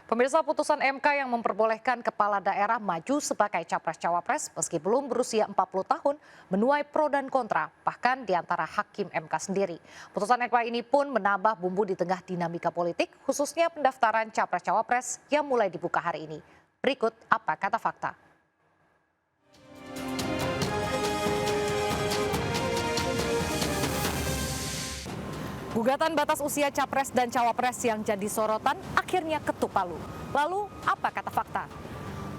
Pemirsa, putusan MK yang memperbolehkan kepala daerah maju sebagai capres-cawapres meski belum berusia 40 tahun menuai pro dan kontra, bahkan di antara hakim MK sendiri. Putusan MK ini pun menambah bumbu di tengah dinamika politik, khususnya pendaftaran capres-cawapres yang mulai dibuka hari ini. Berikut apa kata fakta. Gugatan batas usia capres dan cawapres yang jadi sorotan akhirnya ketuk palu. Lalu apa kata fakta?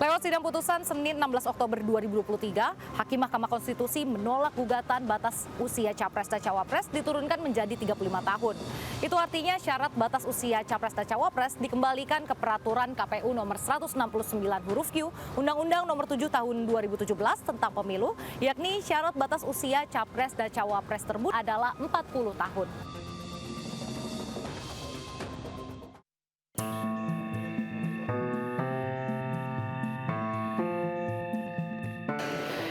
Lewat sidang putusan Senin 16 Oktober 2023, Hakim Mahkamah Konstitusi menolak gugatan batas usia capres dan cawapres diturunkan menjadi 35 tahun. Itu artinya syarat batas usia capres dan cawapres dikembalikan ke peraturan KPU nomor 169 huruf Q, Undang-Undang nomor 7 tahun 2017 tentang pemilu, yakni syarat batas usia capres dan cawapres tersebut adalah 40 tahun.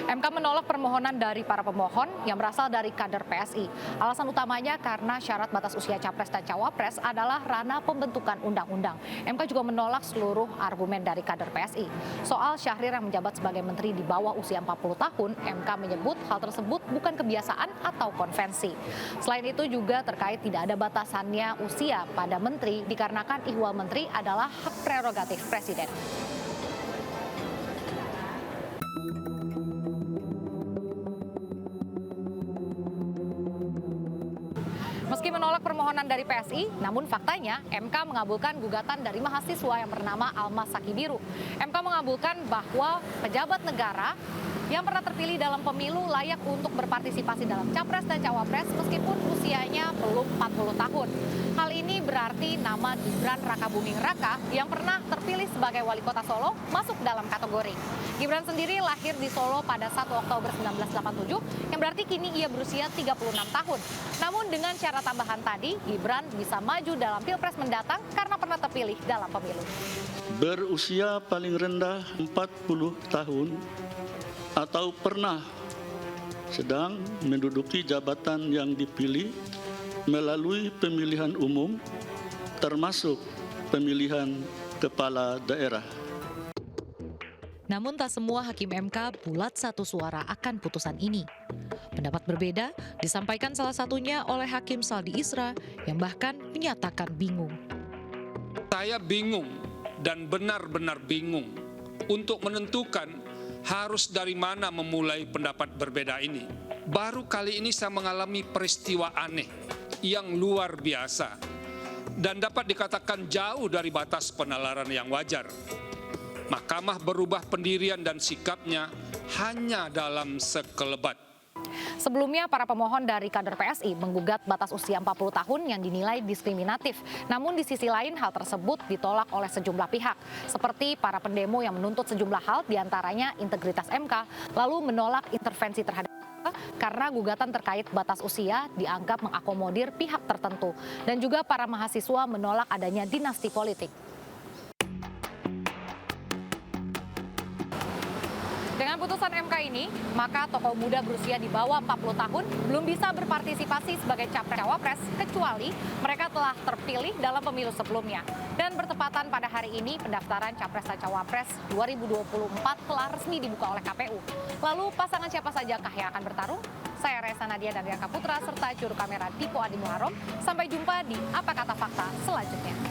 MK menolak permohonan dari para pemohon yang berasal dari kader PSI. Alasan utamanya karena syarat batas usia capres dan cawapres adalah ranah pembentukan undang-undang. MK juga menolak seluruh argumen dari kader PSI. Soal Syahrir yang menjabat sebagai menteri di bawah usia 40 tahun, MK menyebut hal tersebut bukan kebiasaan atau konvensi. Selain itu juga terkait tidak ada batasannya usia pada menteri dikarenakan ihwal menteri adalah hak prerogatif presiden. Meski menolak permohonan dari PSI, namun faktanya MK mengabulkan gugatan dari mahasiswa yang bernama Almas Sakibiru. MK mengabulkan bahwa pejabat negara yang pernah terpilih dalam pemilu layak untuk berpartisipasi dalam capres dan cawapres meskipun usianya belum 40 tahun. Hal ini berarti nama Gibran Rakabuming Raka yang pernah terpilih sebagai wali kota Solo masuk dalam kategori. Gibran sendiri lahir di Solo pada 1 Oktober 1987 yang berarti kini ia berusia 36 tahun. Namun dengan syarat tambahan tadi, Gibran bisa maju dalam Pilpres mendatang karena pernah terpilih dalam pemilu. Berusia paling rendah 40 tahun atau pernah sedang menduduki jabatan yang dipilih melalui pemilihan umum termasuk pemilihan kepala daerah. Namun tak semua hakim MK bulat satu suara akan putusan ini. Pendapat berbeda disampaikan salah satunya oleh Hakim Saldi Isra yang bahkan menyatakan bingung. Saya bingung dan benar-benar bingung untuk menentukan harus dari mana memulai pendapat berbeda ini. Baru kali ini saya mengalami peristiwa aneh yang luar biasa dan dapat dikatakan jauh dari batas penalaran yang wajar. Mahkamah berubah pendirian dan sikapnya hanya dalam sekelebat. Sebelumnya, para pemohon dari kader PSI menggugat batas usia 40 tahun yang dinilai diskriminatif. Namun di sisi lain hal tersebut ditolak oleh sejumlah pihak. Seperti para pendemo yang menuntut sejumlah hal diantaranya integritas MK, lalu menolak intervensi terhadap karena gugatan terkait batas usia dianggap mengakomodir pihak tertentu. Dan juga para mahasiswa menolak adanya dinasti politik. Dengan putusan MK ini, maka tokoh muda berusia di bawah 40 tahun belum bisa berpartisipasi sebagai capres-cawapres kecuali mereka telah terpilih dalam pemilu sebelumnya. Dan bertepatan pada hari ini, pendaftaran capres dan cawapres 2024 telah resmi dibuka oleh KPU. Lalu pasangan siapa sajakah yang akan bertarung? Saya Resa Nadia dan Rianka Putra serta juru kamera Dipo Adi Muharram. Sampai jumpa di Apa Kata Fakta selanjutnya.